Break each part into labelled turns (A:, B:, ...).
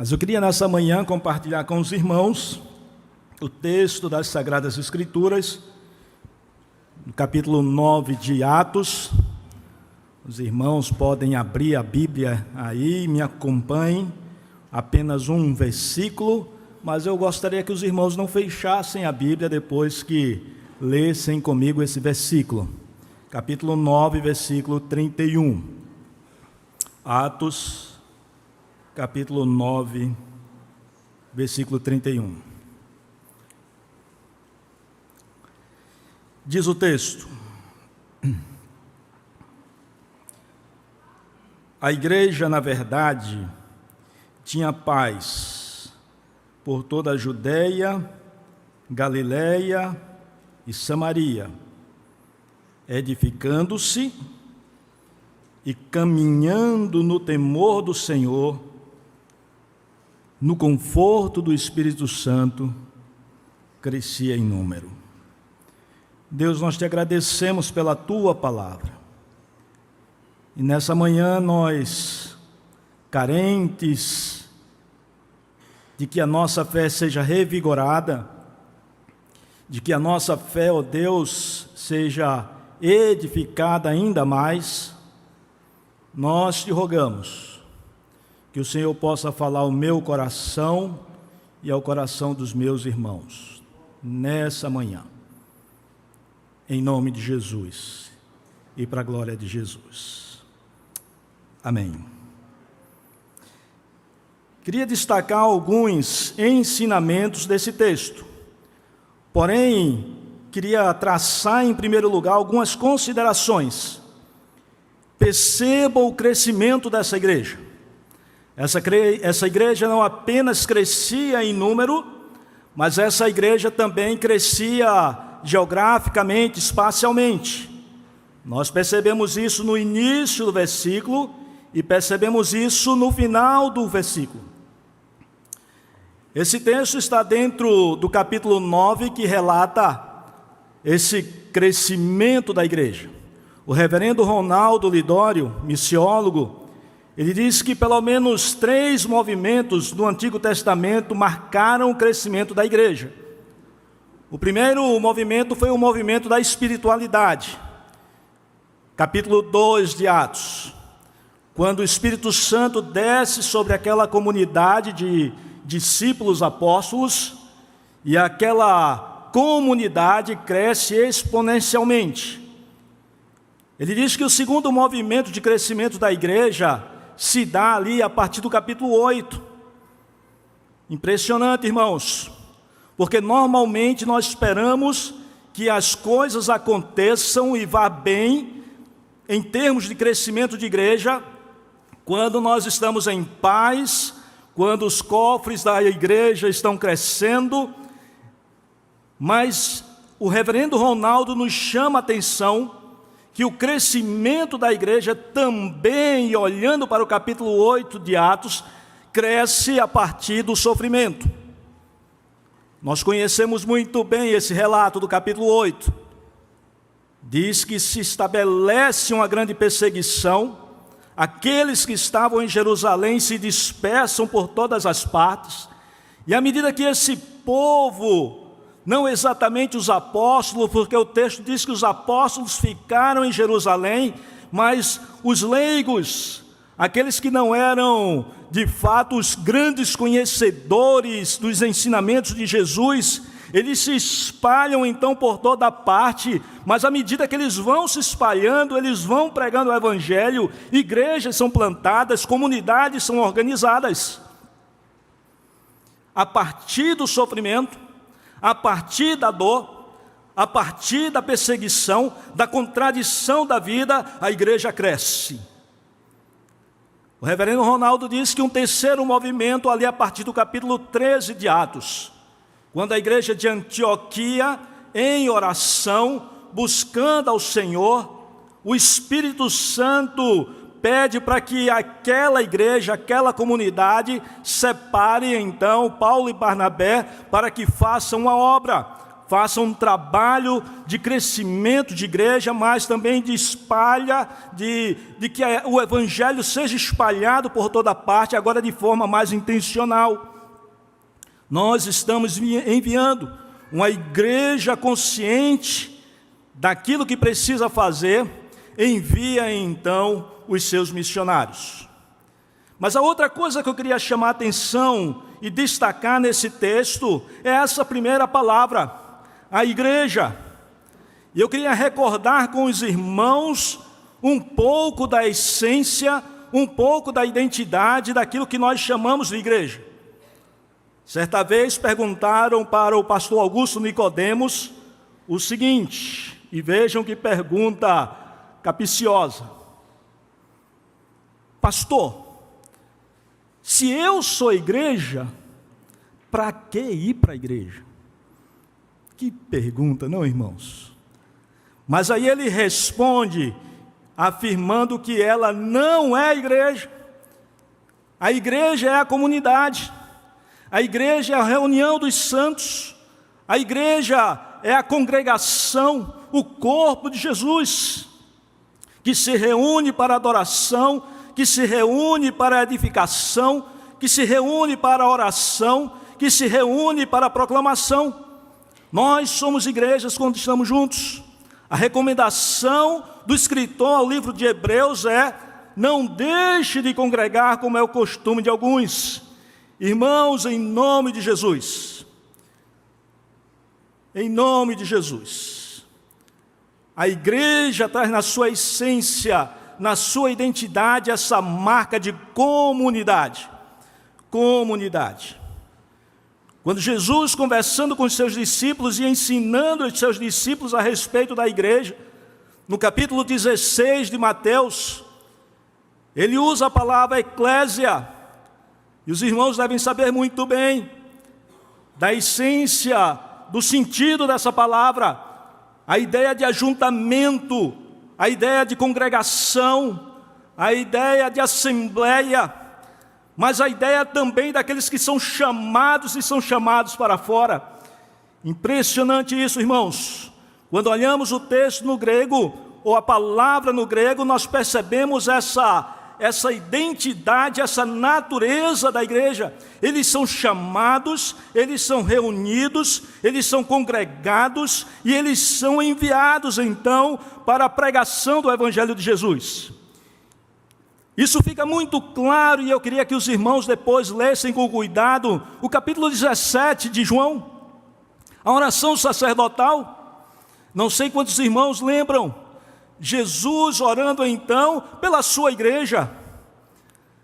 A: Mas eu queria nessa manhã compartilhar com os irmãos o texto das Sagradas Escrituras, no capítulo 9 de Atos. Os irmãos podem abrir a Bíblia aí, me acompanhem, apenas um versículo, mas eu gostaria que os irmãos não fechassem a Bíblia depois que lessem comigo esse versículo. Capítulo 9, versículo 31. Atos, capítulo 9, versículo 31. Diz o texto: a igreja, na verdade, tinha paz por toda a Judeia, Galileia e Samaria, edificando-se e caminhando no temor do Senhor, no conforto do Espírito Santo, crescia em número. Deus, nós te agradecemos pela tua palavra. E nessa manhã nós, carentes de que a nossa fé seja revigorada, de que a nossa fé, ó Deus, seja edificada ainda mais, nós te rogamos que o Senhor possa falar ao meu coração e ao coração dos meus irmãos, nessa manhã, em nome de Jesus e para a glória de Jesus. Amém. Queria destacar alguns ensinamentos desse texto, porém, queria traçar em primeiro lugar algumas considerações. Perceba o crescimento dessa igreja. Essa igreja não apenas crescia em número, mas essa igreja também crescia geograficamente, espacialmente. Nós percebemos isso no início do versículo e percebemos isso no final do versículo. Esse texto está dentro do capítulo 9, que relata esse crescimento da igreja. O reverendo Ronaldo Lidório, missiólogo, ele diz que pelo menos 3 movimentos do Antigo Testamento marcaram o crescimento da igreja. O primeiro movimento foi o movimento da espiritualidade. Capítulo 2 de Atos, quando o Espírito Santo desce sobre aquela comunidade de discípulos apóstolos, e aquela comunidade cresce exponencialmente. Ele diz que o segundo movimento de crescimento da igreja se dá ali a partir do capítulo 8. Impressionante, irmãos, porque normalmente nós esperamos que as coisas aconteçam e vá bem em termos de crescimento de igreja quando nós estamos em paz, quando os cofres da igreja estão crescendo. Mas o reverendo Ronaldo nos chama a atenção que o crescimento da igreja também, olhando para o capítulo 8 de Atos, cresce a partir do sofrimento. Nós conhecemos muito bem esse relato do capítulo 8. Diz que se estabelece uma grande perseguição, aqueles que estavam em Jerusalém se dispersam por todas as partes, e à medida que esse povo, não exatamente os apóstolos, porque o texto diz que os apóstolos ficaram em Jerusalém, mas os leigos, aqueles que não eram de fato os grandes conhecedores dos ensinamentos de Jesus, eles se espalham então por toda parte, mas à medida que eles vão se espalhando, eles vão pregando o evangelho, igrejas são plantadas, comunidades são organizadas. A partir do sofrimento, a partir da dor, a partir da perseguição, da contradição da vida, a igreja cresce. O reverendo Ronaldo diz que um terceiro movimento ali a partir do capítulo 13 de Atos, quando a igreja de Antioquia, em oração, buscando ao Senhor, o Espírito Santo pede para que aquela igreja, aquela comunidade, separe então Paulo e Barnabé para que façam uma obra, faça um trabalho de crescimento de igreja, mas também de que o evangelho seja espalhado por toda parte, agora de forma mais intencional. Nós estamos enviando uma igreja consciente daquilo que precisa fazer, envia então os seus missionários. Mas a outra coisa que eu queria chamar a atenção e destacar nesse texto é essa primeira palavra, a igreja. E eu queria recordar com os irmãos um pouco da essência, um pouco da identidade daquilo que nós chamamos de igreja. Certa vez perguntaram para o pastor Augusto Nicodemos o seguinte, e vejam que pergunta capciosa: pastor, se eu sou igreja, para que ir para a igreja? Que pergunta, não, irmãos? Mas aí ele responde, afirmando que ela não é a igreja. A igreja é a comunidade. A igreja é a reunião dos santos. A igreja é a congregação, o corpo de Jesus, que se reúne para adoração, que se reúne para edificação, que se reúne para oração, que se reúne para proclamação. Nós somos igrejas quando estamos juntos. A recomendação do escritor ao livro de Hebreus é: não deixe de congregar como é o costume de alguns. Irmãos, em nome de Jesus, a igreja traz na sua essência, na sua identidade, essa marca de comunidade. Quando Jesus, conversando com os seus discípulos e ensinando os seus discípulos a respeito da igreja, no capítulo 16 de Mateus, ele usa a palavra eclésia, e os irmãos devem saber muito bem da essência, do sentido dessa palavra, a ideia de ajuntamento, a ideia de congregação, a ideia de assembleia, mas a ideia também daqueles que são chamados e são chamados para fora. Impressionante isso, irmãos. Quando olhamos o texto no grego, ou a palavra no grego, nós percebemos essa identidade, essa natureza da igreja. Eles são chamados, eles são reunidos, eles são congregados e eles são enviados então para a pregação do Evangelho de Jesus. Isso fica muito claro e eu queria que os irmãos depois lessem com cuidado o capítulo 17 de João, a oração sacerdotal. Não sei quantos irmãos lembram, Jesus orando então pela sua igreja,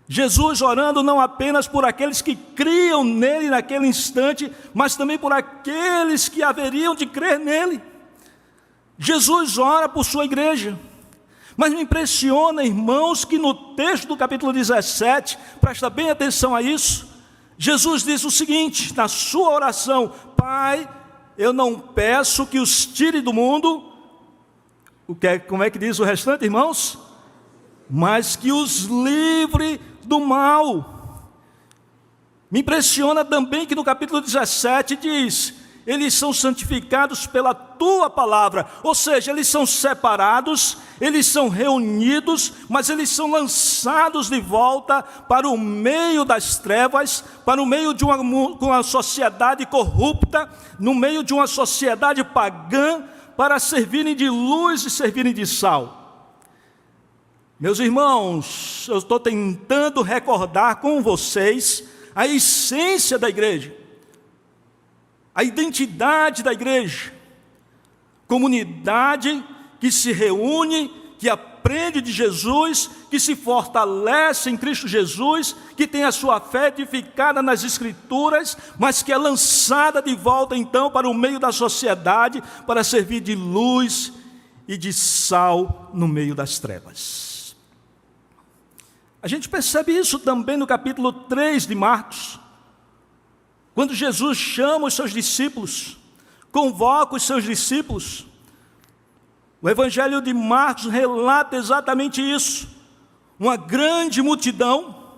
A: Jesus orando não apenas por aqueles que criam nele naquele instante, mas também por aqueles que haveriam de crer nele. Jesus ora por sua igreja. Mas me impressiona, irmãos, que no texto do capítulo 17, presta bem atenção a isso, Jesus diz o seguinte, na sua oração: Pai, eu não peço que os tire do mundo, como é que diz o restante, irmãos? Mas que os livre do mal. Me impressiona também que no capítulo 17 diz: eles são santificados pela tua palavra, ou seja, eles são separados, eles são reunidos, mas eles são lançados de volta para o meio das trevas, para o meio de uma sociedade corrupta, no meio de uma sociedade pagã, para servirem de luz e servirem de sal. Meus irmãos, eu estou tentando recordar com vocês a essência da igreja, a identidade da igreja, comunidade que se reúne, que aprende de Jesus, que se fortalece em Cristo Jesus, que tem a sua fé edificada nas Escrituras, mas que é lançada de volta então para o meio da sociedade, para servir de luz e de sal no meio das trevas. A gente percebe isso também no capítulo 3 de Marcos, quando Jesus chama os seus discípulos, convoca os seus discípulos. O Evangelho de Marcos relata exatamente isso. Uma grande multidão,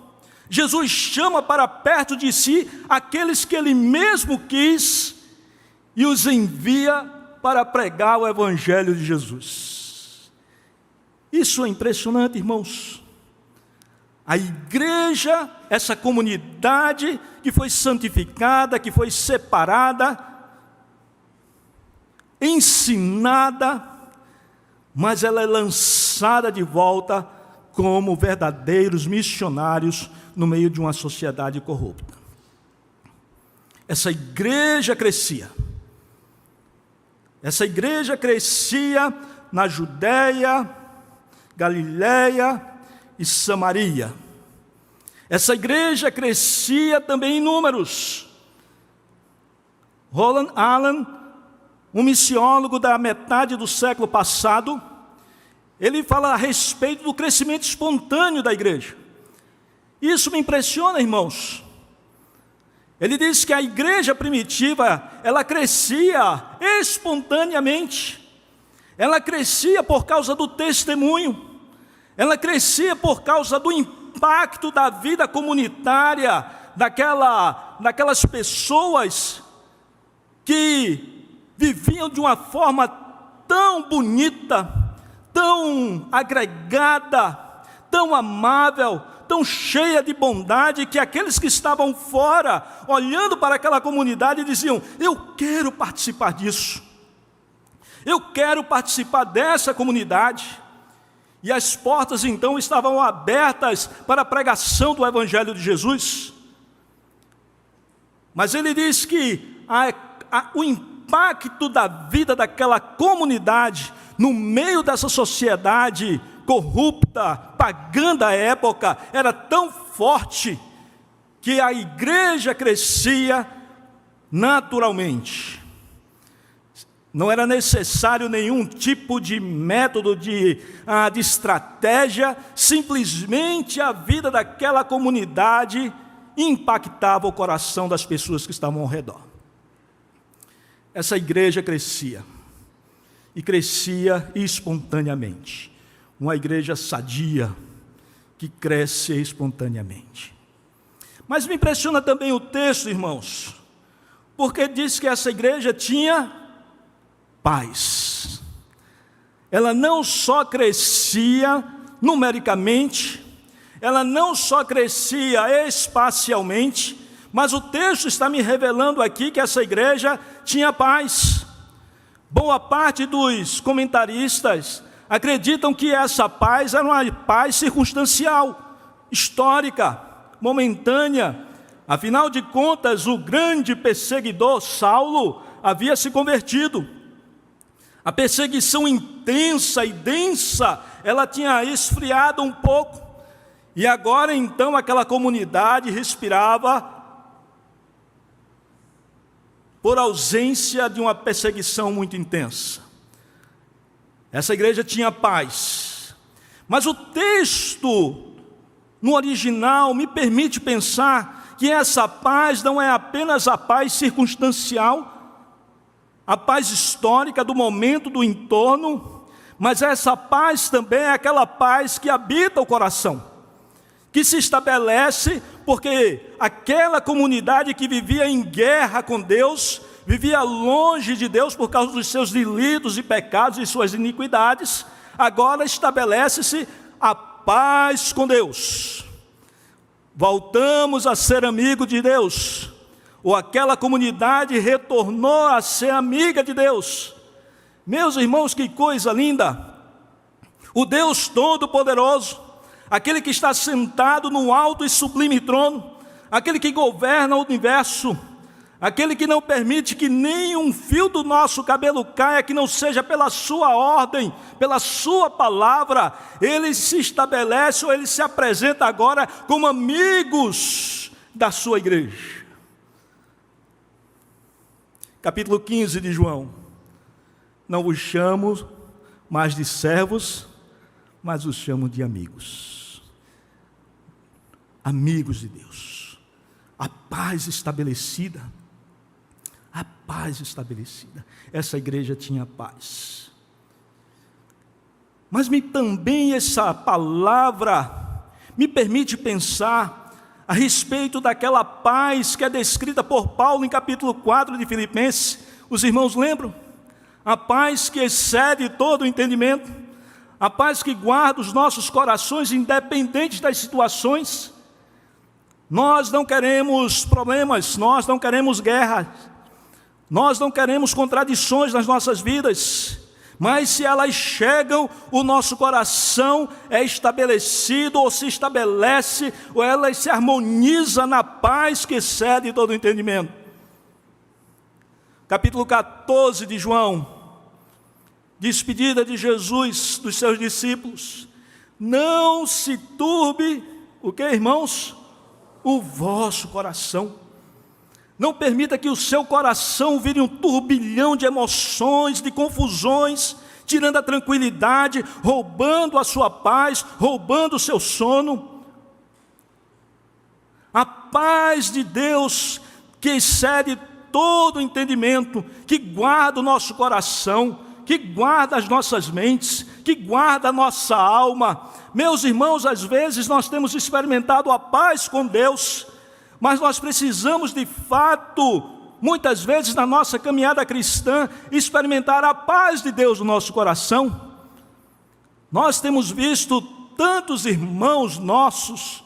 A: Jesus chama para perto de si aqueles que ele mesmo quis, e os envia para pregar o Evangelho de Jesus. Isso é impressionante, irmãos. A igreja, essa comunidade que foi santificada, que foi separada, ensinada, mas ela é lançada de volta como verdadeiros missionários no meio de uma sociedade corrupta. Essa igreja crescia. Essa igreja crescia na Judéia, Galiléia e Samaria. Essa igreja crescia também em números. Roland Allen, um missiólogo da metade do século passado, ele fala a respeito do crescimento espontâneo da igreja. Isso me impressiona, irmãos. Ele diz que a igreja primitiva, ela crescia espontaneamente. Ela crescia por causa do testemunho. Ela crescia por causa do impacto da vida comunitária, daquelas pessoas que viviam de uma forma tão bonita, tão agregada, tão amável, tão cheia de bondade, que aqueles que estavam fora, olhando para aquela comunidade, diziam: eu quero participar disso, eu quero participar dessa comunidade. E as portas então estavam abertas para a pregação do Evangelho de Jesus. Mas ele diz que o impacto da vida daquela comunidade, no meio dessa sociedade corrupta, pagã da época, era tão forte, que a igreja crescia naturalmente. Não era necessário nenhum tipo de método, de estratégia, simplesmente a vida daquela comunidade impactava o coração das pessoas que estavam ao redor. Essa igreja crescia, e crescia espontaneamente. Uma igreja sadia, que cresce espontaneamente. Mas me impressiona também o texto, irmãos, porque diz que essa igreja tinha paz. Ela não só crescia numericamente, ela não só crescia espacialmente, mas o texto está me revelando aqui que essa igreja tinha paz. Boa parte dos comentaristas acreditam que essa paz era uma paz circunstancial, histórica, momentânea. Afinal de contas, o grande perseguidor Saulo havia se convertido. A perseguição intensa e densa, ela tinha esfriado um pouco. E agora então aquela comunidade respirava por ausência de uma perseguição muito intensa. Essa igreja tinha paz. Mas o texto, no original, me permite pensar que essa paz não é apenas a paz circunstancial, a paz histórica do momento, do entorno, mas essa paz também é aquela paz que habita o coração, que se estabelece porque aquela comunidade que vivia em guerra com Deus, vivia longe de Deus por causa dos seus delitos e pecados e suas iniquidades, agora estabelece-se a paz com Deus. Voltamos a ser amigo de Deus, ou aquela comunidade retornou a ser amiga de Deus. Meus irmãos, que coisa linda! O Deus Todo-Poderoso, aquele que está sentado no alto e sublime trono, aquele que governa o universo, aquele que não permite que nem um fio do nosso cabelo caia, que não seja pela sua ordem, pela sua palavra, ele se estabelece, ou ele se apresenta agora como amigos da sua igreja. Capítulo 15 de João: não vos chamo mais de servos, mas os chamo de amigos. Amigos de Deus. A paz estabelecida. A paz estabelecida. Essa igreja tinha paz. Mas também essa palavra me permite pensar a respeito daquela paz que é descrita por Paulo em capítulo 4 de Filipenses, Os irmãos lembram? A paz que excede todo o entendimento, a paz que guarda os nossos corações independentes das situações. Nós não queremos problemas, nós não queremos guerra, nós não queremos contradições nas nossas vidas, mas se elas chegam, o nosso coração é estabelecido ou se estabelece, ou ela se harmoniza na paz que excede todo o entendimento. Capítulo 14 de João, despedida de Jesus dos seus discípulos. Não se turbe, o que, irmãos? O vosso coração. Não permita que o seu coração vire um turbilhão de emoções, de confusões, tirando a tranquilidade, roubando a sua paz, roubando o seu sono. A paz de Deus que excede todo entendimento, que guarda o nosso coração, que guarda as nossas mentes, que guarda a nossa alma. Meus irmãos, às vezes nós temos experimentado a paz com Deus, mas nós precisamos de fato, muitas vezes na nossa caminhada cristã, experimentar a paz de Deus no nosso coração. Nós temos visto tantos irmãos nossos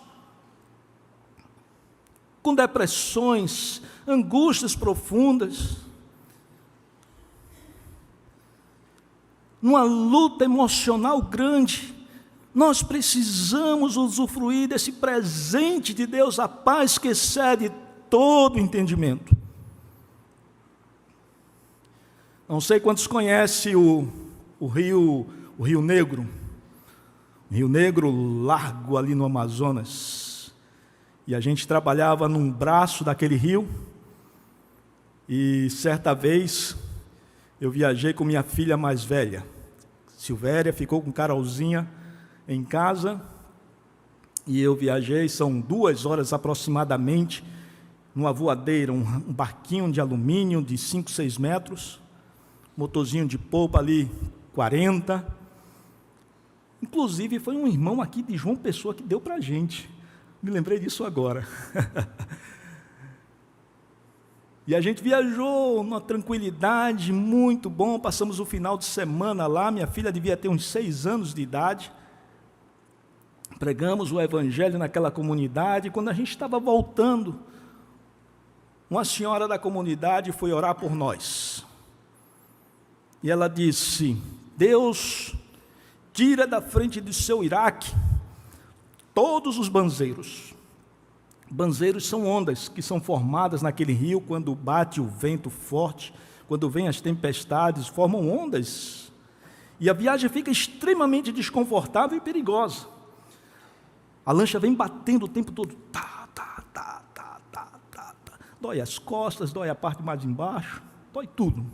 A: com depressões, angústias profundas, numa luta emocional grande. Nós precisamos usufruir desse presente de Deus, a paz que excede todo entendimento. Não sei quantos conhecem o Rio Negro, Rio Negro largo ali no Amazonas. E a gente trabalhava num braço daquele rio, e certa vez eu viajei com minha filha mais velha, Silvéria, ficou com Carolzinha em casa, e eu viajei, são 2 horas aproximadamente, numa voadeira, um barquinho de alumínio de 5, 6 metros, motorzinho de polpa ali, 40, inclusive foi um irmão aqui de João Pessoa que deu para a gente, me lembrei disso agora. E a gente viajou numa tranquilidade, muito bom, passamos o final de semana lá, minha filha devia ter uns 6 anos de idade, pregamos o evangelho naquela comunidade. Quando a gente estava voltando, uma senhora da comunidade foi orar por nós, e ela disse: Deus tira da frente do seu Iraque todos os banzeiros. Banzeiros são ondas que são formadas naquele rio quando bate o vento forte, quando vem as tempestades, formam ondas, e a viagem fica extremamente desconfortável e perigosa. A lancha vem batendo o tempo todo, dói as costas, dói a parte mais embaixo, dói tudo.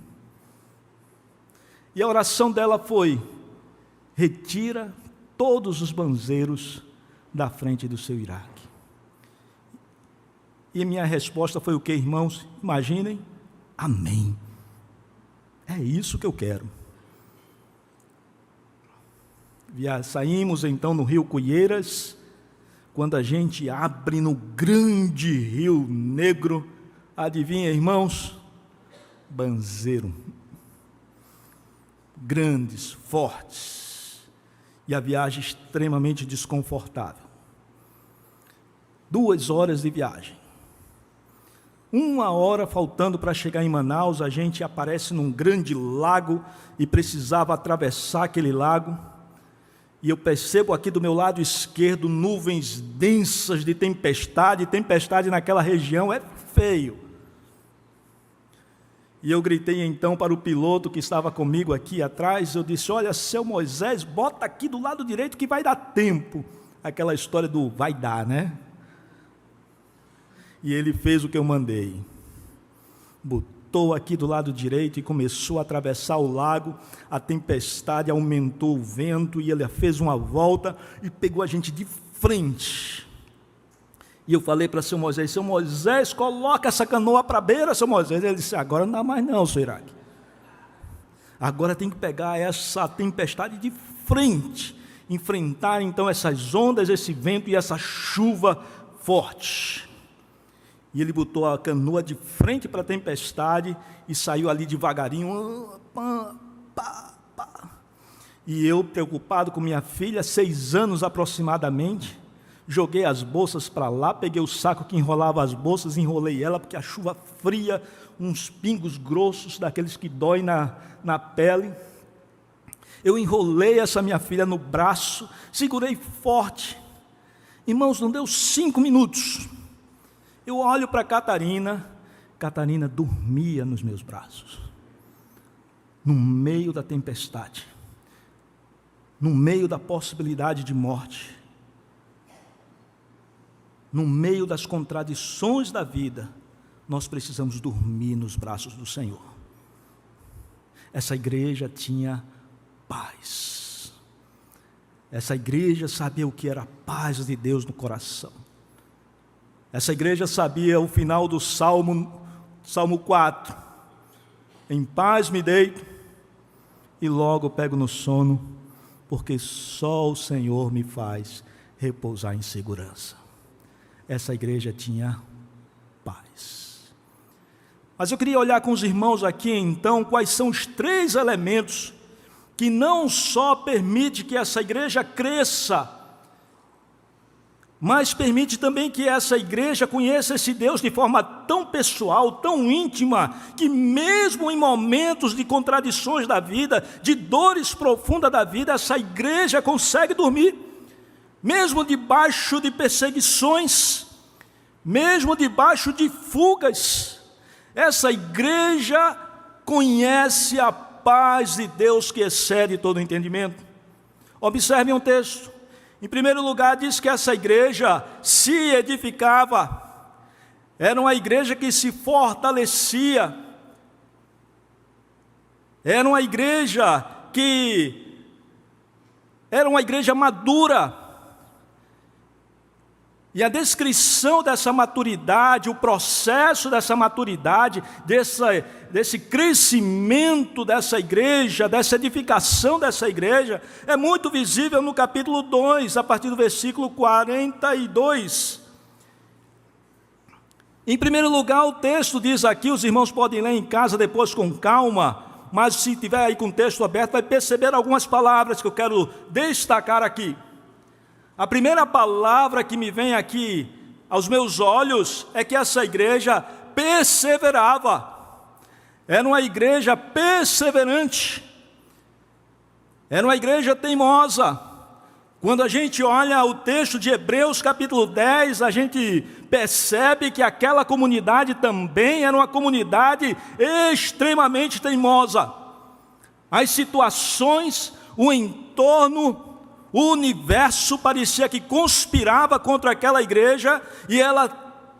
A: E a oração dela foi: retira todos os banzeiros da frente do seu Iraque. E minha resposta foi o que, irmãos? Imaginem, amém. É isso que eu quero. Saímos então no Rio Cuieiras. Quando a gente abre no grande Rio Negro, adivinha, irmãos? Banzeiro. Grandes, fortes. E a viagem extremamente desconfortável. 2 horas de viagem. 1 hora faltando para chegar em Manaus, a gente aparece num grande lago e precisava atravessar aquele lago. E eu percebo aqui do meu lado esquerdo nuvens densas de tempestade. Tempestade naquela região é feio. E eu gritei então para o piloto que estava comigo aqui atrás, eu disse: olha, seu Moisés, bota aqui do lado direito que vai dar tempo. Aquela história do vai dar, né? E ele fez o que eu mandei. Botou aqui do lado direito e começou a atravessar o lago. A tempestade aumentou o vento e ele fez uma volta e pegou a gente de frente. E eu falei para seu Moisés, coloca essa canoa para a beira, seu Moisés. Ele disse: agora não dá mais não, seu Iraque. Agora tem que pegar essa tempestade de frente, enfrentar então essas ondas, esse vento e essa chuva forte. E ele botou a canoa de frente para a tempestade e saiu ali devagarinho. E eu, preocupado com minha filha, 6 anos aproximadamente, joguei as bolsas para lá, peguei o saco que enrolava as bolsas, enrolei ela, porque a chuva fria, uns pingos grossos, daqueles que doem na pele. Eu enrolei essa minha filha no braço, segurei forte. Irmãos, não deu 5 minutos. Eu olho para Catarina dormia nos meus braços, no meio da tempestade, no meio da possibilidade de morte, no meio das contradições da vida. Nós precisamos dormir nos braços do Senhor. Essa igreja tinha paz. Essa igreja sabia o que era a paz de Deus no coração. Essa igreja sabia o final do Salmo 4. Em paz me deito e logo pego no sono, porque só o Senhor me faz repousar em segurança. Essa igreja tinha paz. Mas eu queria olhar com os irmãos aqui então quais são os 3 elementos que não só permite que essa igreja cresça, mas permite também que essa igreja conheça esse Deus de forma tão pessoal, tão íntima, que mesmo em momentos de contradições da vida, de dores profundas da vida, essa igreja consegue dormir, mesmo debaixo de perseguições, mesmo debaixo de fugas. Essa igreja conhece a paz de Deus que excede todo entendimento. Observem um texto. Em primeiro lugar, diz que essa igreja se edificava, era uma igreja que se fortalecia, era uma igreja madura. E a descrição dessa maturidade, o processo dessa maturidade, desse crescimento dessa igreja, dessa edificação dessa igreja, é muito visível no capítulo 2, a partir do versículo 42. Em primeiro lugar, o texto diz aqui, os irmãos podem ler em casa depois com calma, mas se tiver aí com o texto aberto, vai perceber algumas palavras que eu quero destacar aqui. A primeira palavra que me vem aqui aos meus olhos é que essa igreja perseverava. Era uma igreja perseverante. Era uma igreja teimosa. Quando a gente olha o texto de Hebreus capítulo 10, a gente percebe que aquela comunidade também era uma comunidade extremamente teimosa. As situações, o entorno, o universo parecia que conspirava contra aquela igreja e ela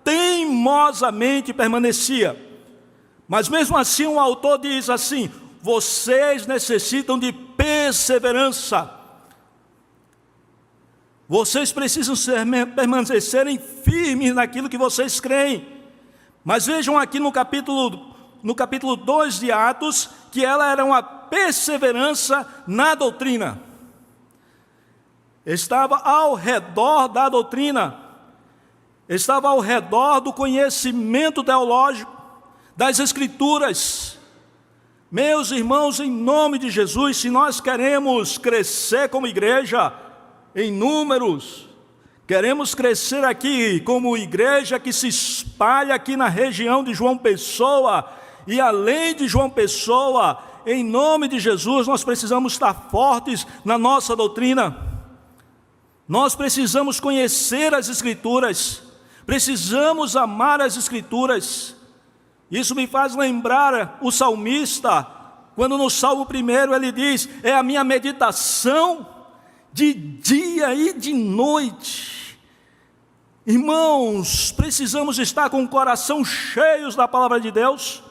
A: teimosamente permanecia. Mas mesmo assim o autor diz assim: vocês necessitam de perseverança. Vocês precisam permanecerem firmes naquilo que vocês creem. Mas vejam aqui no capítulo 2 de Atos, que ela era uma perseverança na doutrina. Estava ao redor da doutrina, estava ao redor do conhecimento teológico, das Escrituras. Meus irmãos, em nome de Jesus, se nós queremos crescer como igreja, em números, queremos crescer aqui como igreja que se espalha aqui na região de João Pessoa, e além de João Pessoa, em nome de Jesus, nós precisamos estar fortes na nossa doutrina. Nós precisamos conhecer as Escrituras, precisamos amar as Escrituras. Isso me faz lembrar o salmista, quando no Salmo 1 ele diz: é a minha meditação de dia e de noite. Irmãos, precisamos estar com o coração cheios da palavra de Deus.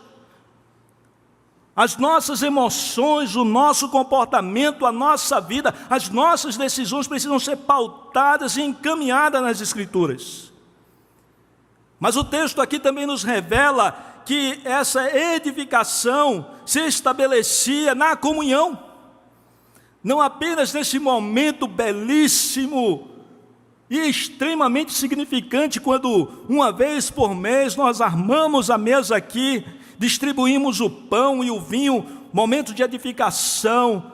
A: As nossas emoções, o nosso comportamento, a nossa vida, as nossas decisões precisam ser pautadas e encaminhadas nas Escrituras. Mas o texto aqui também nos revela que essa edificação se estabelecia na comunhão. Não apenas nesse momento belíssimo E é extremamente significante quando, uma vez por mês, nós armamos a mesa aqui, distribuímos o pão e o vinho, momento de edificação,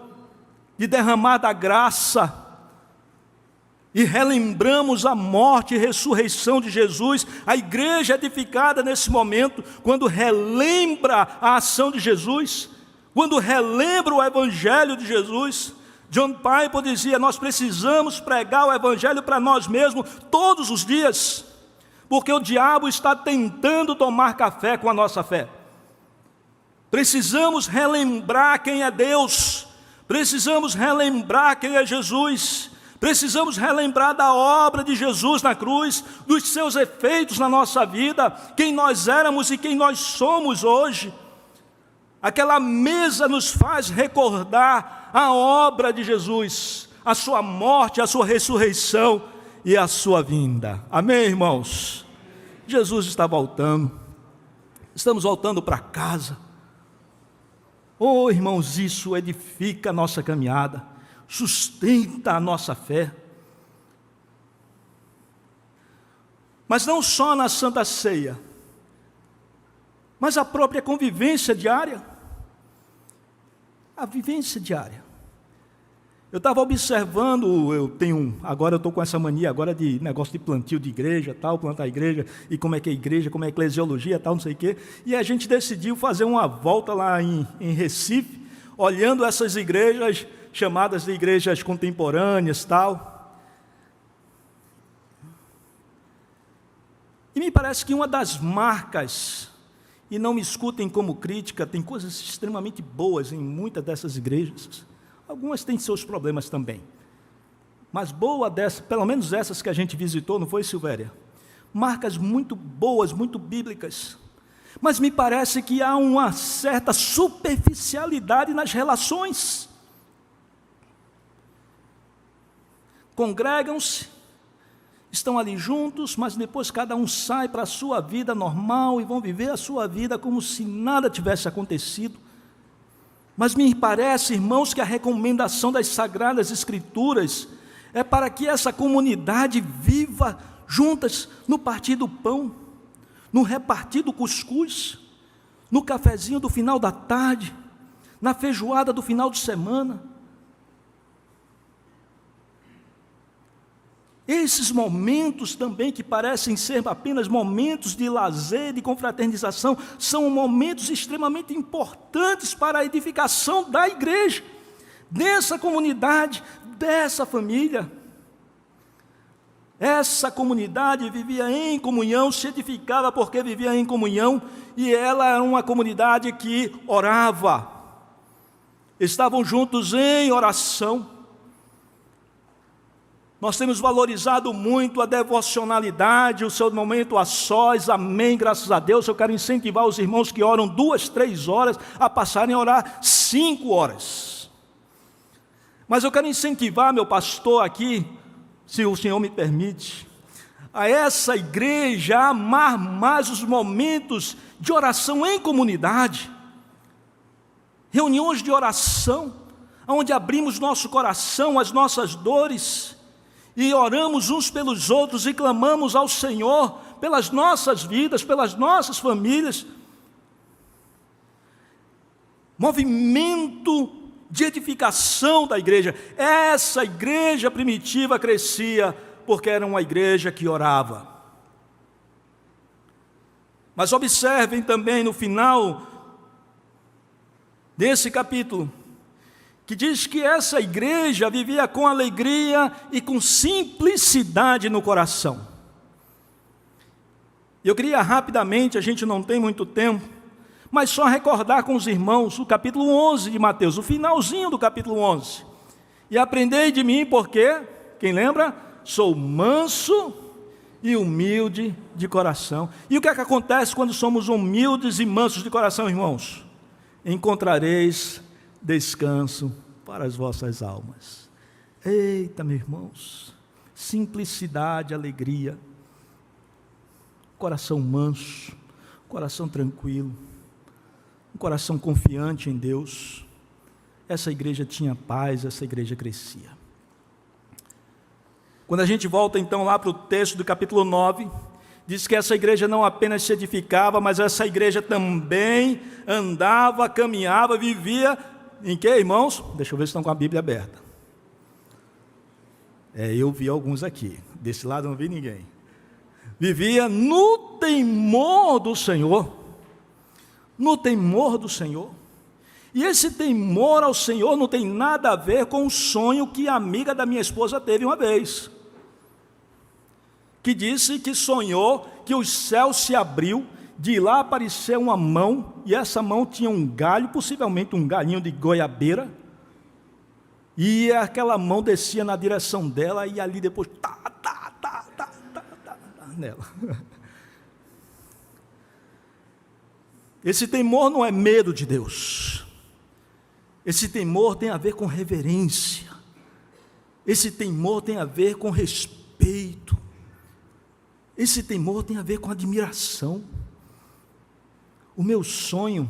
A: de derramar da graça, e relembramos a morte e ressurreição de Jesus. A igreja edificada nesse momento, quando relembra a ação de Jesus, quando relembra o evangelho de Jesus. John Piper dizia: nós precisamos pregar o evangelho para nós mesmos todos os dias, porque o diabo está tentando tomar café com a nossa fé. Precisamos relembrar quem é Deus, precisamos relembrar quem é Jesus, precisamos relembrar da obra de Jesus na cruz, dos seus efeitos na nossa vida, quem nós éramos e quem nós somos hoje. Aquela mesa nos faz recordar a obra de Jesus, a sua morte, a sua ressurreição e a sua vinda. Amém, irmãos? Jesus está voltando, estamos voltando para casa. Oh, irmãos, isso edifica a nossa caminhada, sustenta a nossa fé. Mas não só na Santa Ceia, mas a própria convivência diária. A vivência diária. Eu estava observando, agora eu estou com essa mania agora de negócio de plantio de igreja, tal, plantar a igreja, e como é que é a igreja, como é a eclesiologia, tal, não sei o quê. E a gente decidiu fazer uma volta lá em Recife, olhando essas igrejas chamadas de igrejas contemporâneas, tal. E me parece que uma das marcas, e não me escutem como crítica, tem coisas extremamente boas em muitas dessas igrejas. Algumas têm seus problemas também. Mas boa dessas, pelo menos essas que a gente visitou, não foi, Silvéria? Marcas muito boas, muito bíblicas. Mas me parece que há uma certa superficialidade nas relações. Congregam-se, estão ali juntos, mas depois cada um sai para a sua vida normal e vão viver a sua vida como se nada tivesse acontecido. Mas me parece, irmãos, que a recomendação das Sagradas Escrituras é para que essa comunidade viva juntas no partir do pão, no repartir do cuscuz, no cafezinho do final da tarde, na feijoada do final de semana. Esses momentos também, que parecem ser apenas momentos de lazer, de confraternização, são momentos extremamente importantes para a edificação da igreja, dessa comunidade, dessa família. Essa comunidade vivia em comunhão, se edificava porque vivia em comunhão, e ela era uma comunidade que orava, estavam juntos em oração. Nós temos valorizado muito a devocionalidade, o seu momento a sós, amém, graças a Deus. Eu quero incentivar os irmãos que oram 2, 3 horas a passarem a orar 5 horas. Mas eu quero incentivar meu pastor aqui, se o Senhor me permite, a essa igreja a amar mais os momentos de oração em comunidade, reuniões de oração, onde abrimos nosso coração, as nossas dores, e oramos uns pelos outros e clamamos ao Senhor pelas nossas vidas, pelas nossas famílias. Movimento de edificação da igreja. Essa igreja primitiva crescia porque era uma igreja que orava. Mas observem também no final desse capítulo, que diz que essa igreja vivia com alegria e com simplicidade no coração. Eu queria rapidamente, a gente não tem muito tempo, mas só recordar com os irmãos o capítulo 11 de Mateus, o finalzinho do capítulo 11. E aprendei de mim porque, quem lembra? Sou manso e humilde de coração. E o que é que acontece quando somos humildes e mansos de coração, irmãos? Encontrareis descanso para as vossas almas. Eita, meus irmãos, simplicidade, alegria, coração manso, coração tranquilo, um coração confiante em Deus. Essa igreja tinha paz, essa igreja crescia. Quando a gente volta então lá para o texto do capítulo 9, diz que essa igreja não apenas se edificava, mas essa igreja também andava, caminhava, vivia em que, irmãos? Deixa eu ver se estão com a Bíblia aberta. Eu vi alguns aqui, desse lado não vi ninguém. Vivia no temor do Senhor, no temor do Senhor. E esse temor ao Senhor não tem nada a ver com o sonho que a amiga da minha esposa teve uma vez, que disse que sonhou que o céu se abriu, de lá apareceu uma mão, e essa mão tinha um galho, possivelmente um galinho de goiabeira, e aquela mão descia na direção dela, e ali depois, nela. Esse temor não é medo de Deus, esse temor tem a ver com reverência, esse temor tem a ver com respeito, esse temor tem a ver com admiração. O meu sonho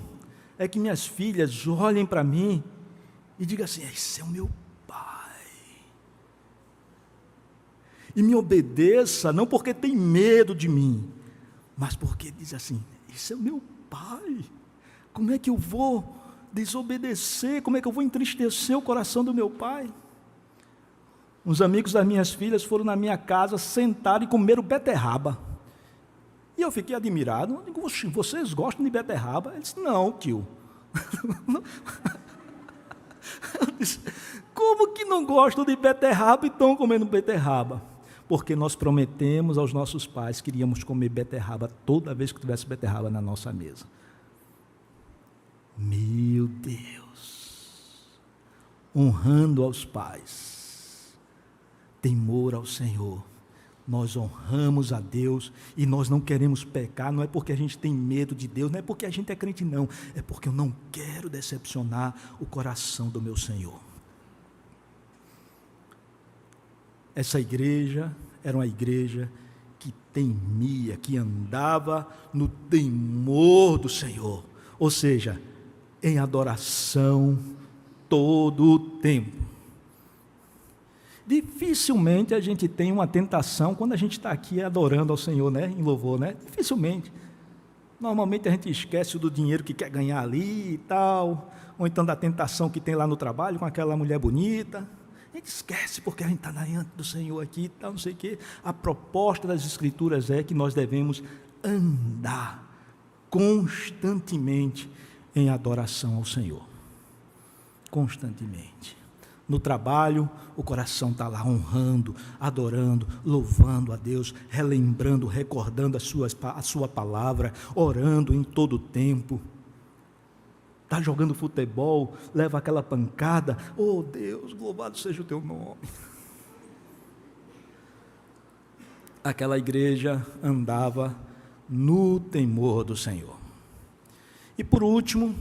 A: é que minhas filhas olhem para mim e digam assim: esse é o meu pai. E me obedeça, não porque tem medo de mim, mas porque diz assim: esse é o meu pai. Como é que eu vou desobedecer? Como é que eu vou entristecer o coração do meu pai? Uns amigos das minhas filhas foram na minha casa, sentaram e comeram beterraba. E eu fiquei admirado. Eu digo: vocês gostam de beterraba? Ele disse: não, tio. Eu disse: como que não gostam de beterraba e estão comendo beterraba? Porque nós prometemos aos nossos pais que iríamos comer beterraba toda vez que tivesse beterraba na nossa mesa. Meu Deus! Honrando aos pais, temor ao Senhor, nós honramos a Deus e nós não queremos pecar, não é porque a gente tem medo de Deus, não é porque a gente é crente, não, é porque eu não quero decepcionar o coração do meu Senhor. Essa igreja era uma igreja que temia, que andava no temor do Senhor, ou seja, em adoração todo o tempo. Dificilmente a gente tem uma tentação quando a gente está aqui adorando ao Senhor, né? Em louvor, né? Dificilmente. Normalmente a gente esquece do dinheiro que quer ganhar ali e tal, ou então da tentação que tem lá no trabalho com aquela mulher bonita. A gente esquece porque a gente está diante do Senhor aqui e tal, não sei o quê. A proposta das Escrituras é que nós devemos andar constantemente em adoração ao Senhor. Constantemente. No trabalho, o coração está lá honrando, adorando, louvando a Deus, relembrando, recordando a sua palavra, orando em todo o tempo. Está jogando futebol, leva aquela pancada: oh Deus, louvado seja o teu nome. Aquela igreja andava no temor do Senhor. E por último,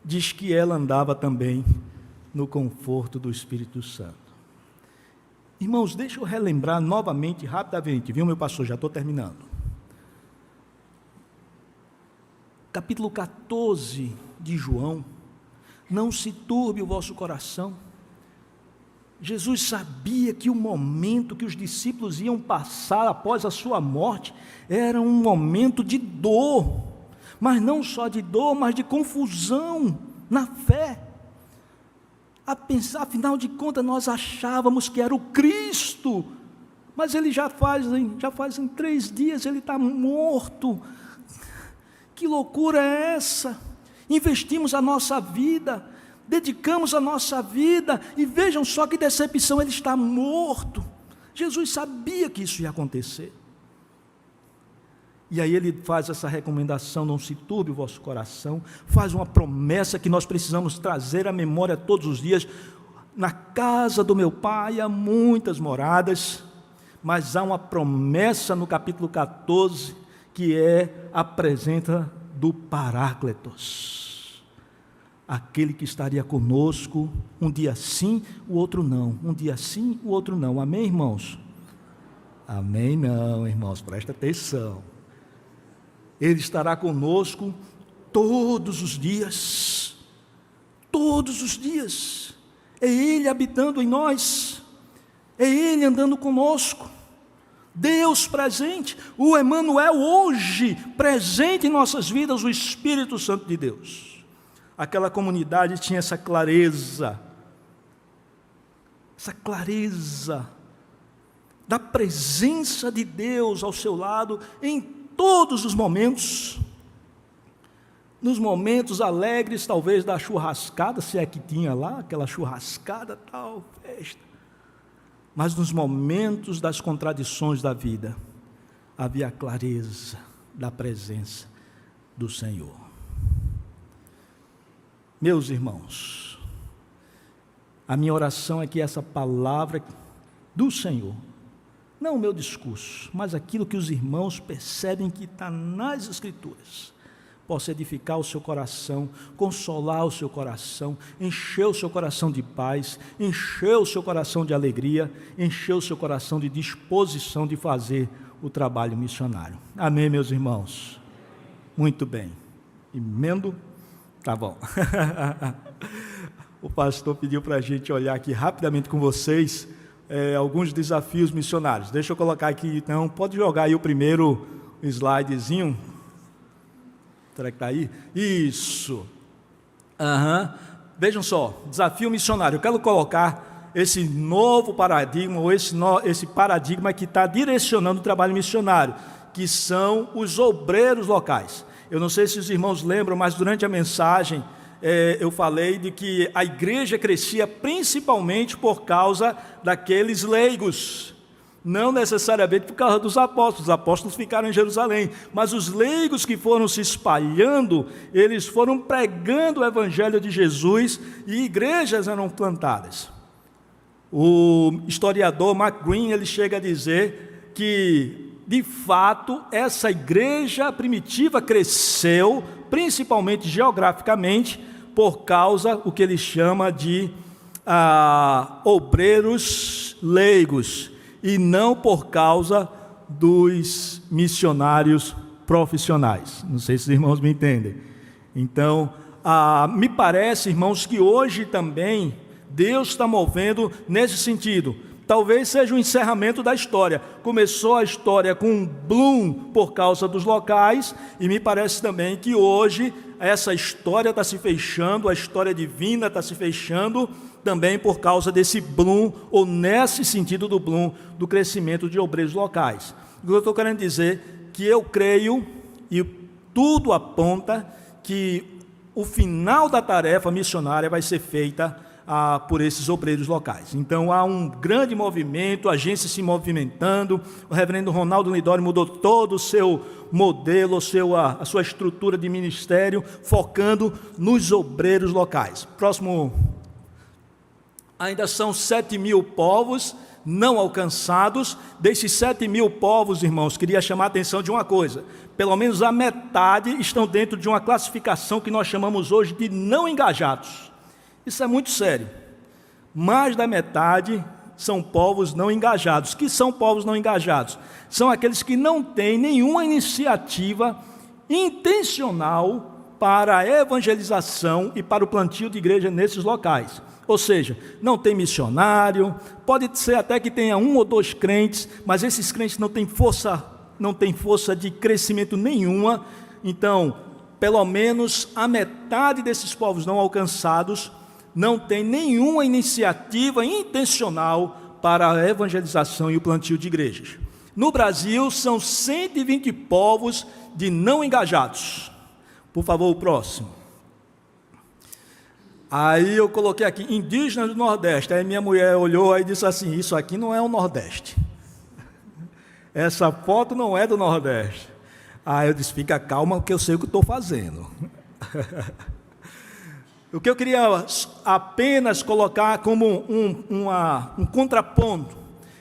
A: diz que ela andava também no conforto do Espírito Santo. Irmãos, deixa eu relembrar novamente, rapidamente, viu, meu pastor? Já estou terminando. Capítulo 14 de João: não se turbe o vosso coração. Jesus sabia que o momento que os discípulos iam passar após a sua morte era um momento de dor, mas não só de dor, mas de confusão na fé. A pensar, afinal de contas, nós achávamos que era o Cristo, mas ele já fazem 3 dias ele está morto. Que loucura é essa? Investimos a nossa vida, dedicamos a nossa vida, e vejam só que decepção, ele está morto. Jesus sabia que isso ia acontecer. E aí ele faz essa recomendação: não se turbe o vosso coração, faz uma promessa que nós precisamos trazer à memória todos os dias. Na casa do meu Pai há muitas moradas, mas há uma promessa no capítulo 14, que é a presença do Paráclitos, aquele que estaria conosco, um dia sim, o outro não, um dia sim, o outro não. Amém, irmãos? Amém não, irmãos, presta atenção. Ele estará conosco todos os dias, todos os dias, é Ele habitando em nós. É Ele andando conosco. Deus presente, o Emanuel hoje, presente em nossas vidas, o Espírito Santo de Deus. Aquela comunidade tinha essa clareza da presença de Deus ao seu lado em todos os momentos. Nos momentos alegres, talvez da churrascada, se é que tinha lá, aquela churrascada, tal, festa. Mas nos momentos das contradições da vida, havia a clareza da presença do Senhor. Meus irmãos, a minha oração é que essa palavra do Senhor, não o meu discurso, mas aquilo que os irmãos percebem que está nas Escrituras, possa edificar o seu coração, consolar o seu coração, encher o seu coração de paz, encher o seu coração de alegria, encher o seu coração de disposição de fazer o trabalho missionário. Amém, meus irmãos? Muito bem. Emendo? Tá bom. O pastor pediu para a gente olhar aqui rapidamente com vocês alguns desafios missionários. Deixa eu colocar aqui, então, pode jogar aí o primeiro slidezinho. Será que está aí? Isso. Vejam só, desafio missionário. Eu quero colocar esse novo paradigma, ou esse paradigma que está direcionando o trabalho missionário, que são os obreiros locais. Eu não sei se os irmãos lembram, mas durante a mensagem eu falei de que a igreja crescia principalmente por causa daqueles leigos. Não necessariamente por causa dos apóstolos. Os apóstolos ficaram em Jerusalém, mas os leigos que foram se espalhando, eles foram pregando o evangelho de Jesus e igrejas eram plantadas. O historiador Mark Green, ele chega a dizer que, de fato, essa igreja primitiva cresceu, principalmente geograficamente, por causa do que ele chama de obreiros leigos, e não por causa dos missionários profissionais. Não sei se os irmãos me entendem. Então, me parece, irmãos, que hoje também Deus está movendo nesse sentido. Talvez seja o encerramento da história. Começou a história com um boom por causa dos locais, e me parece também que hoje essa história está se fechando, a história divina está se fechando, também por causa desse bloom, ou nesse sentido do bloom, do crescimento de obreiros locais. O que eu estou querendo dizer que eu creio, e tudo aponta, que o final da tarefa missionária vai ser feita por esses obreiros locais. Então há um grande movimento, a agência se movimentando, o reverendo Ronaldo Lidório mudou todo o seu modelo, a sua estrutura de ministério, focando nos obreiros locais. Próximo. Ainda são 7.000 povos não alcançados. Desses 7.000 povos, irmãos, queria chamar a atenção de uma coisa: pelo menos a metade estão dentro de uma classificação que nós chamamos hoje de não engajados. Isso é muito sério. Mais da metade são povos não engajados. Que são povos não engajados? São aqueles que não têm nenhuma iniciativa intencional para a evangelização e para o plantio de igreja nesses locais. Ou seja, não tem missionário, pode ser até que tenha 1 ou 2 crentes, mas esses crentes não têm força de crescimento nenhuma. Então, pelo menos a metade desses povos não alcançados não tem nenhuma iniciativa intencional para a evangelização e o plantio de igrejas. No Brasil, são 120 povos de não engajados. Por favor, o próximo. Aí eu coloquei aqui, indígenas do Nordeste. Aí minha mulher olhou e disse assim: isso aqui não é o Nordeste. Essa foto não é do Nordeste. Aí eu disse: fica calma, porque eu sei o que estou fazendo. O que eu queria apenas colocar como um contraponto: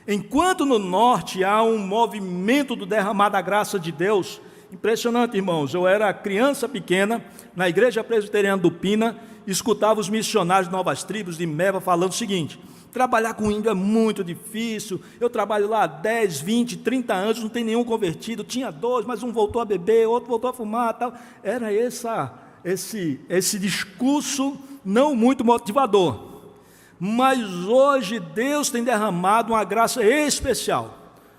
A: enquanto no Norte há um movimento do derramar da graça de Deus, impressionante, irmãos. Eu era criança pequena, na igreja presbiteriana do Pina, escutava os missionários de Novas Tribos, de Meva, falando o seguinte: trabalhar com índio é muito difícil, eu trabalho lá há 10, 20, 30 anos, não tem nenhum convertido, tinha 2, mas um voltou a beber, outro voltou a fumar, tal. Era esse discurso não muito motivador. Mas hoje Deus tem derramado uma graça especial.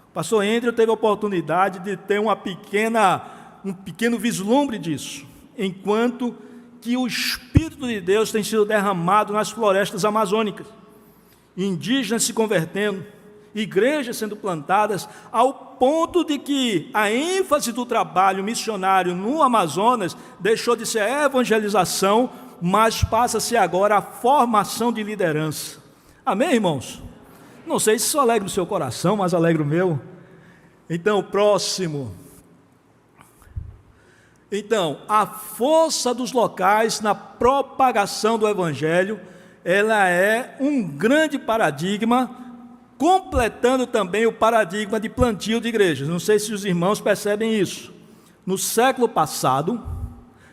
A: O pastor Andrew teve a oportunidade de ter um pequeno vislumbre disso, enquanto que o Espírito de Deus tem sido derramado nas florestas amazônicas, indígenas se convertendo, igrejas sendo plantadas, ao ponto de que a ênfase do trabalho missionário no Amazonas deixou de ser a evangelização, mas passa a ser agora a formação de liderança. Amém, irmãos? Não sei se isso alegra o seu coração, mas alegra o meu. Então, próximo. Então, a força dos locais na propagação do Evangelho, ela é um grande paradigma, completando também o paradigma de plantio de igrejas. Não sei se os irmãos percebem isso. No século passado,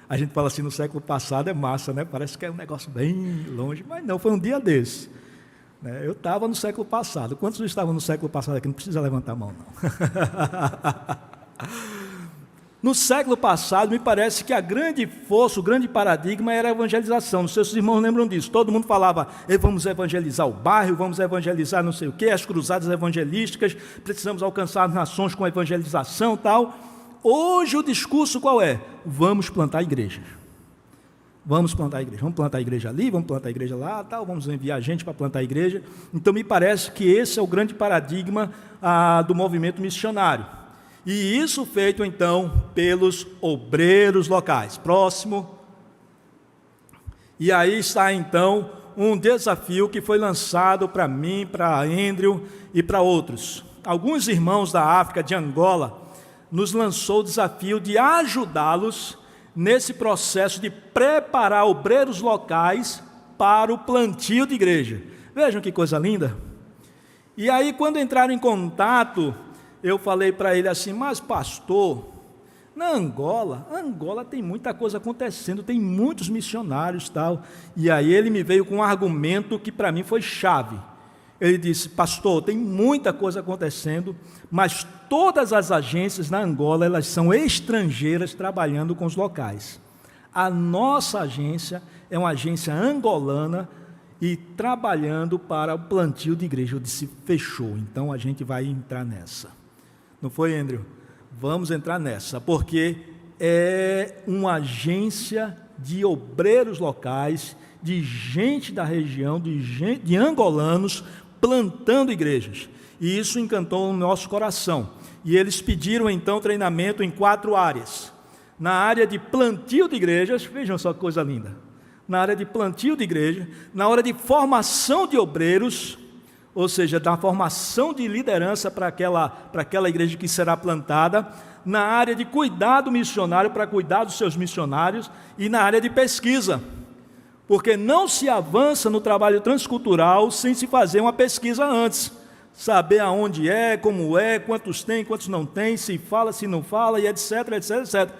A: a gente fala assim, no século passado é massa, né? Parece que é um negócio bem longe, mas não, foi um dia desse. Eu estava no século passado. Quantos estavam no século passado aqui? Não precisa levantar a mão, não. No século passado, me parece que a grande força, o grande paradigma era a evangelização. Não sei se os irmãos lembram disso. Todo mundo falava, vamos evangelizar o bairro, vamos evangelizar não sei o quê, as cruzadas evangelísticas, precisamos alcançar as nações com a evangelização e tal. Hoje o discurso qual é? Vamos plantar igrejas. Vamos plantar a igreja. Vamos plantar a igreja ali, vamos plantar a igreja lá, tal, vamos enviar gente para plantar a igreja. Então me parece que esse é o grande paradigma do movimento missionário. E isso feito, então, pelos obreiros locais. Próximo. E aí está, então, um desafio que foi lançado para mim, para Andrew e para outros. Alguns irmãos da África, de Angola, nos lançou o desafio de ajudá-los nesse processo de preparar obreiros locais para o plantio de igreja. Vejam que coisa linda. E aí, quando entraram em contato, eu falei para ele assim, mas pastor, na Angola tem muita coisa acontecendo, tem muitos missionários e tal. E aí ele me veio com um argumento que para mim foi chave. Ele disse, pastor, tem muita coisa acontecendo, mas todas as agências na Angola, elas são estrangeiras trabalhando com os locais. A nossa agência é uma agência angolana e trabalhando para o plantio de igreja. Eu disse, fechou, então a gente vai entrar nessa. Não foi, Andrew? Vamos entrar nessa, porque é uma agência de obreiros locais, de gente da região, de angolanos, plantando igrejas. E isso encantou o nosso coração. E eles pediram, então, treinamento em 4 áreas. Na área de plantio de igrejas, vejam só que coisa linda. Na área de plantio de igreja, na hora de formação de obreiros, ou seja, da formação de liderança para aquela igreja que será plantada, na área de cuidado missionário, para cuidar dos seus missionários, e na área de pesquisa, porque não se avança no trabalho transcultural sem se fazer uma pesquisa antes, saber aonde é, como é, quantos tem, quantos não tem, se fala, se não fala, e etc, etc, etc.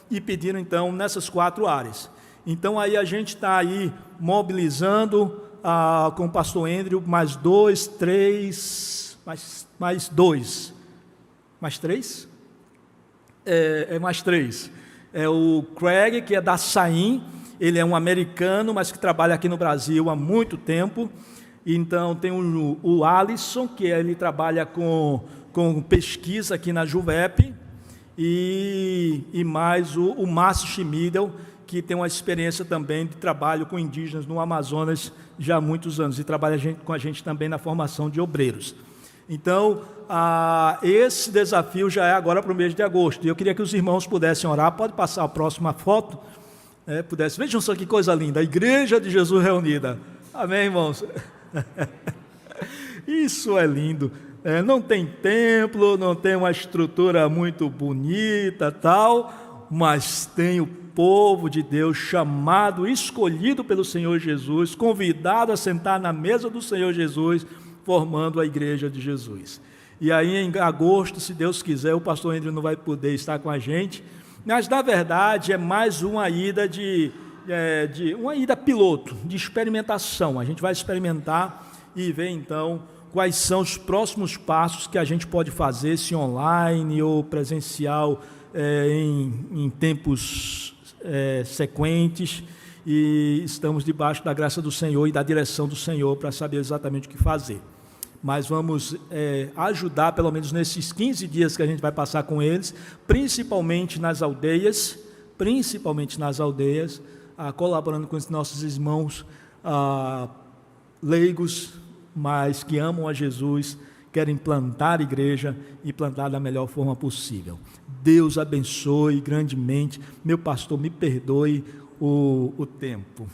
A: E pediram então nessas 4 áreas. Então aí a gente está aí mobilizando com o pastor Andrew, mais 2, 3, mais 2, mais 3? Mais 3. É o Craig, que é da Saim, ele é um americano, mas que trabalha aqui no Brasil há muito tempo. Então tem o Alisson, que ele trabalha com pesquisa aqui na Juvep, e mais o Márcio Schmidel, que tem uma experiência também de trabalho com indígenas no Amazonas já há muitos anos, e trabalha com a gente também na formação de obreiros. Então, esse desafio já é agora para o mês de agosto, e eu queria que os irmãos pudessem orar. Pode passar a próxima foto, vejam só que coisa linda, a Igreja de Jesus reunida, amém, irmãos? Isso é lindo, não tem templo, não tem uma estrutura muito bonita, tal, mas tem o povo de Deus chamado, escolhido pelo Senhor Jesus, convidado a sentar na mesa do Senhor Jesus, formando a Igreja de Jesus. E aí em agosto, se Deus quiser, o pastor Andrew não vai poder estar com a gente, mas na verdade é mais uma ida uma ida piloto, de experimentação. A gente vai experimentar e ver então quais são os próximos passos que a gente pode fazer, se online ou presencial, em tempos sequentes, e estamos debaixo da graça do Senhor e da direção do Senhor para saber exatamente o que fazer. Mas vamos ajudar, pelo menos nesses 15 dias que a gente vai passar com eles, principalmente nas aldeias, colaborando com os nossos irmãos leigos, mas que amam a Jesus, querem plantar igreja e plantar da melhor forma possível. Deus abençoe grandemente. Meu pastor, me perdoe o tempo.